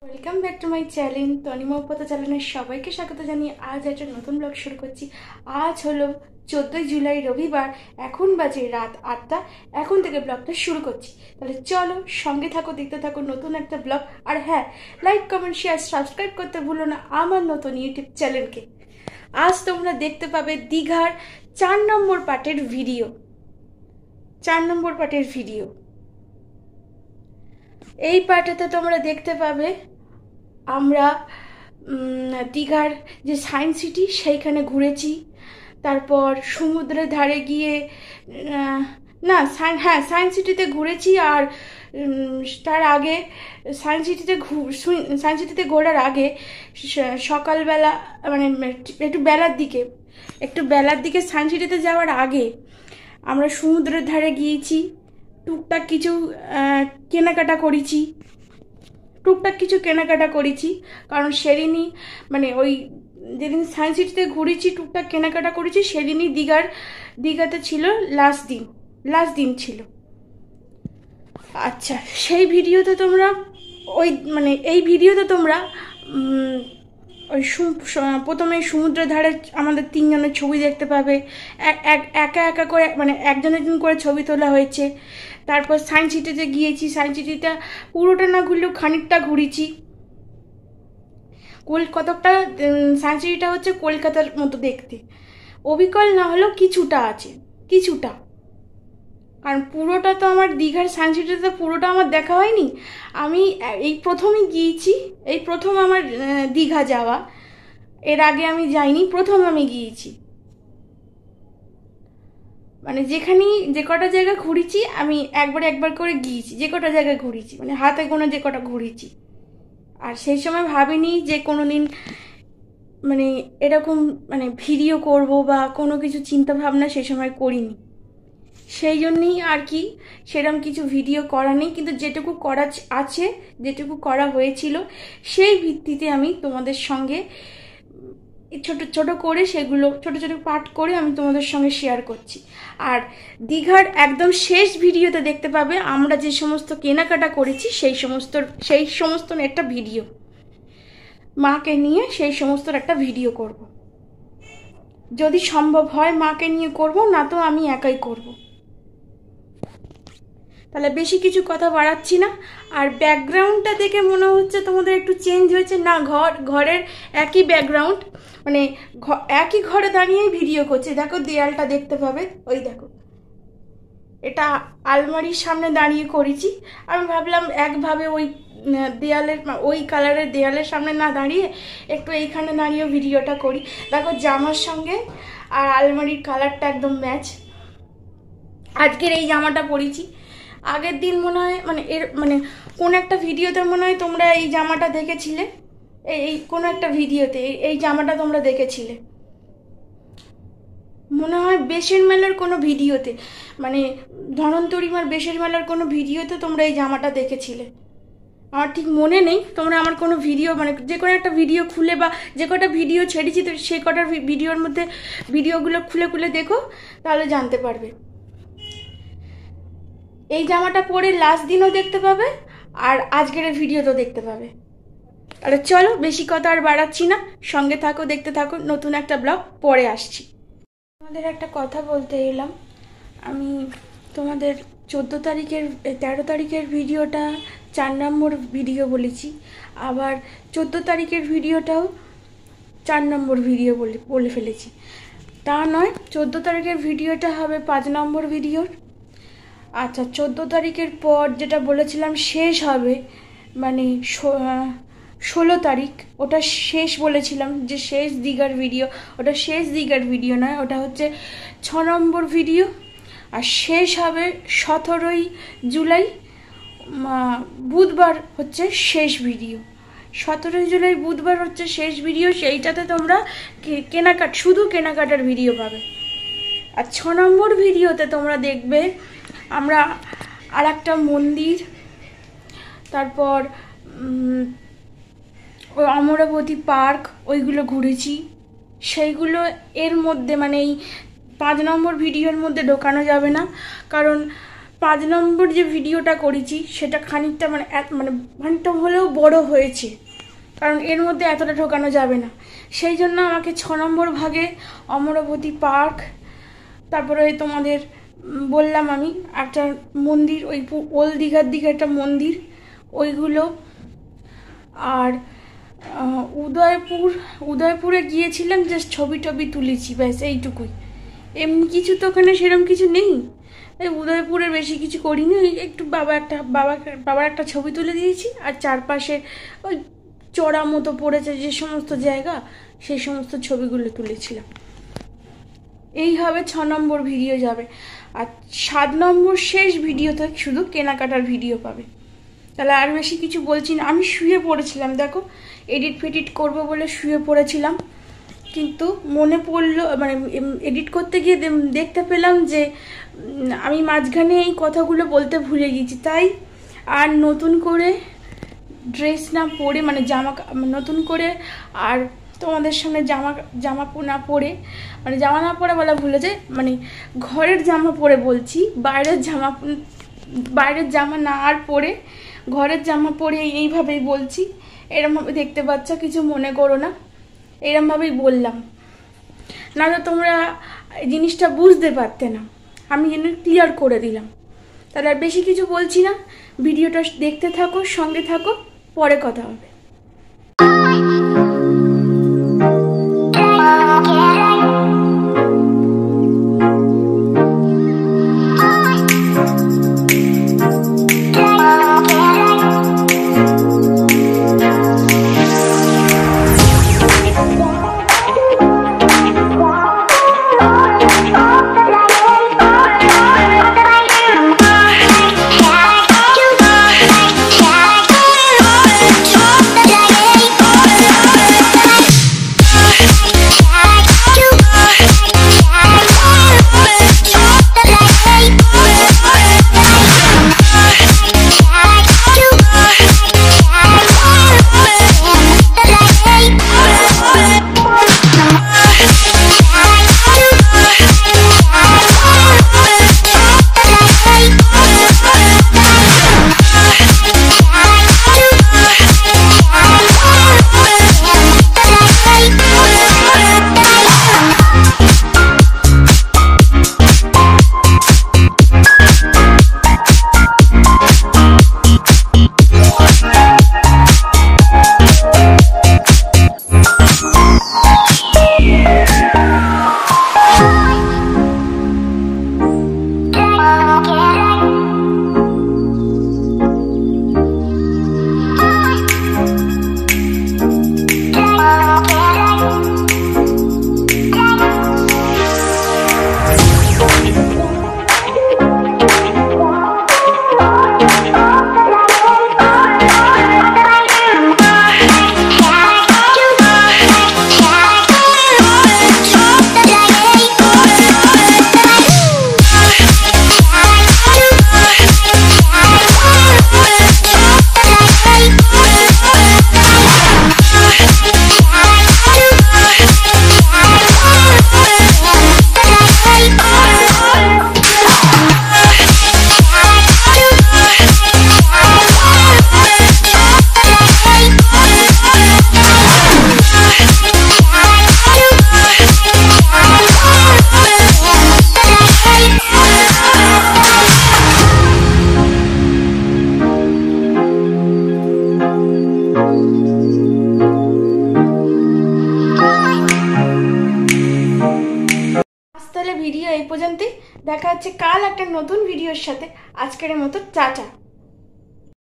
Welcome back to my channel Tanima উপপাদ্য চ্যানেলের সবাইকে স্বাগত জানিয়ে আজ একটা নতুন ব্লগ শুরু করছি। আজ হলো 14ই জুলাই রবিবার, এখন বাজে রাত 8টা। এখন থেকে ব্লগটা শুরু করছি, তাহলে চলো সঙ্গে থাকো, দেখতে থাকো নতুন একটা ব্লগ। আর হ্যাঁ, লাইক কমেন্ট শেয়ার সাবস্ক্রাইব করতে ভুলো না আমার নতুন ইউটিউব চ্যানেলকে। আজ তোমরা দেখতে পাবে দীঘার 4 নম্বর পার্টের ভিডিও। 4 নম্বর পার্টের ভিডিও এই পার্টেতে তোমরা দেখতে পাবে আমরা দীঘার যে সায়েন্স সিটি সেইখানে ঘুরেছি, তারপর সমুদ্রের ধারে গিয়ে সায়েন্স সিটিতে ঘুরেছি। আর তার আগে সায়েন্স সিটিতে ঘোরার আগে সকালবেলা মানে একটু বেলার দিকে সায়েন্স সিটিতে যাওয়ার আগে আমরা সমুদ্রের ধারে গিয়েছি, টুকটাক কিছু কেনাকাটা করেছি। কারণ সেদিনই মানে ওই যেদিন সায়েন্স সিটিতে ঘুরেছি টুকটাক কেনাকাটা করেছি, সেদিনই দীঘাতে ছিল লাস্ট দিন ছিল। আচ্ছা, সেই ভিডিওতে তোমরা এই ভিডিওতে তোমরা ওই প্রথমে সমুদ্রের ধারে আমাদের 3 জনের ছবি দেখতে পাবে। একা একা করে মানে একজনের করে ছবি তোলা হয়েছে। তারপর সায়েন্স সিটিতে গিয়েছি, সায়েন্স সিটিটা পুরোটা না ঘুরলেও খানিকটা ঘুরেছি। কতকটা সায়েন্স সিটিটা হচ্ছে কলকাতার মতো দেখতে, অবিকল না হলেও কিছুটা। কারণ পুরোটা তো আমার দীঘার সায়েন্স সিটিতে পুরোটা আমার দেখা হয়নি। আমি এই প্রথমই গিয়েছি, এই প্রথম আমার দীঘা যাওয়া। এর আগে আমি যাইনি, প্রথম আমি গিয়েছি। মানে যে কটা জায়গা ঘুরেছি আমি একবার করে গিয়েছি, যে কটা জায়গায় ঘুরেছি মানে হাতে গোনা যে কটা ঘুরেছি। আর সেই সময় ভাবিনি যে কোনো দিন মানে এরকম মানে ভিডিও করব বা কোনো কিছু চিন্তা ভাবনা সেই সময় করিনি। সেই জন্যই আর কি সেরকম কিছু ভিডিও করা নেই, কিন্তু যেটুকু করা আছে, যেটুকু করা হয়েছিল সেই ভিত্তিতে আমি তোমাদের সঙ্গে ছোট করে সেগুলো ছোট পার্ট করে আমি তোমাদের সঙ্গে শেয়ার করছি। আর দীঘার একদম শেষ ভিডিওতে দেখতে পাবে আমরা যে সমস্ত কেনাকাটা করেছি সেই সমস্ত একটা ভিডিও, মাকে নিয়ে সেই সমস্ত একটা ভিডিও করব। যদি সম্ভব হয় মাকে নিয়ে করব, না তো আমি একাই করব। তাহলে বেশি কিছু কথা বাড়াচ্ছি না। আর ব্যাকগ্রাউন্ডটা দেখে মনে হচ্ছে তোমাদের একটু চেঞ্জ হয়েছে, না ঘরের একই ব্যাকগ্রাউন্ড, মানে একই ঘরে দাঁড়িয়েই ভিডিও করছে। দেখো দেয়ালটা দেখতে পাবে, ওই দেখো, এটা আলমারির সামনে দাঁড়িয়ে করেছি। আমি ভাবলাম একভাবে ওই দেয়ালের ওই কালারের দেয়ালের সামনে না দাঁড়িয়ে একটু এইখানে দাঁড়িয়ে ভিডিওটা করি। দেখো জামার সঙ্গে আর আলমারির কালারটা একদম ম্যাচ। আজকের এই জামাটা পরেছি, আগের দিন মনে হয় কোন একটা ভিডিওতে মনে হয় তোমরা এই জামাটা দেখেছিলে, এই কোন একটা ভিডিওতে এই জামাটা তোমরা দেখেছিলে, মনে হয় বেশের মেলার কোনো ভিডিওতে, মানে ধনন্তরিমার বেশের মেলার কোনো ভিডিওতে তোমরা এই জামাটা দেখেছিলে। আমার ঠিক মনে নেই, তোমরা আমার কোনো ভিডিও মানে যে কোনো একটা ভিডিও খুলে বা যে কটা ভিডিও ছেড়েছি তো সে কটা ভিডিওর মধ্যে ভিডিওগুলো খুলে দেখো, তাহলে জানতে পারবে। এই জামাটা পরে লাস্ট দিনও দেখতে পাবে আর আজকের ভিডিওতেও দেখতে পাবে। তাহলে চলো বেশি কথা আর বাড়াচ্ছি না, সঙ্গে থাকো, দেখতে থাকো, নতুন একটা ব্লগ পরে আসছি। তোমাদের একটা কথা বলতে এলাম, আমি তোমাদের 13 তারিখের ভিডিওটা 4 নম্বর ভিডিও বলেছি, আবার 14 তারিখের ভিডিওটাও 4 নম্বর ভিডিও বলে ফেলেছি। তা নয়, 14 তারিখের ভিডিওটা হবে 5 নম্বর ভিডিওর। আচ্ছা, 14 তারিখের পর যেটা বলেছিলাম শেষ হবে, মানে 16 তারিখ, ওটা শেষ বলেছিলাম যে শেষ দীঘার ভিডিও, ওটা শেষ দীঘার ভিডিও নয়, ওটা হচ্ছে 6 নম্বর ভিডিও। আর শেষ হবে 17ই জুলাই বুধবার হচ্ছে শেষ ভিডিও। 17ই জুলাই বুধবার হচ্ছে শেষ ভিডিও, সেইটাতে তোমরা শুধু কেনাকাটার ভিডিও পাবে। আর 6 নম্বর ভিডিওতে তোমরা দেখবে আমরা আর একটা মন্দির, তারপর ওই অমরাবতী পার্ক ওইগুলো ঘুরেছি, সেইগুলো এর মধ্যে মানে এই 5 নম্বর ভিডিওর মধ্যে ঢোকানো যাবে না। কারণ 5 নম্বর যে ভিডিওটা করেছি সেটা খানিকটা খানিকটা হলেও বড় হয়েছে, কারণ এর মধ্যে এতটা ঢোকানো যাবে না। সেই জন্য আমাকে 6 নম্বর ভাগে অমরাবতী পার্ক, তারপরে তোমাদের বললাম আমি একটা মন্দির, ওই ওল্ড দীঘার দিকে একটা মন্দির, ওইগুলো, আর উদয়পুরে গিয়েছিলাম, জাস্ট ছবি টবি তুলেছি, ব্যাস এইটুকুই। এমনি কিছু তো ওখানে সেরকম কিছু নেই, এই উদয়পুরের বেশি কিছু করিনি। ওই একটু বাবার একটা ছবি তুলে দিয়েছি, আর চারপাশে ওই চড়া মতো পড়েছে যে সমস্ত জায়গা, সেই সমস্ত ছবিগুলো তুলেছিলাম। এইভাবে 6 নম্বর ভিডিও যাবে, আর 7 নম্বর শেষ ভিডিওতে শুধু কেনাকাটার ভিডিও পাবে। তাহলে আর বেশি কিছু বলছি না। আমি শুয়ে পড়েছিলাম, দেখো এডিট ফেডিট করবো বলে শুয়ে পড়েছিলাম, কিন্তু মনে পড়লো, এডিট করতে গিয়ে দেখতে পেলাম যে আমি মাঝখানে এই কথাগুলো বলতে ভুলে গেছি। তাই আর নতুন করে ড্রেস না পরে, নতুন করে আর তোমাদের সামনে জামা না পরে, জামা না পরে বলা ভুলে যায়, ঘরের জামা পরে বলছি, বাইরের জামা না আর পরে ঘরের জামা পরে এইভাবেই বলছি। এরমভাবে দেখতে পাচ্ছ, কিছু মনে করো না, এরমভাবেই বললাম, না তো তোমরা জিনিসটা বুঝতে পারতে না, আমি জিনিস ক্লিয়ার করে দিলাম। তাহলে আর বেশি কিছু বলছি না, ভিডিওটা দেখতে থাকো, সঙ্গে থাকো, পরে কথা হবে। ভিডিও এই পর্যন্তই, দেখা হচ্ছে কাল একটা নতুন ভিডিওর সাথে। আজকের মতো টাটা।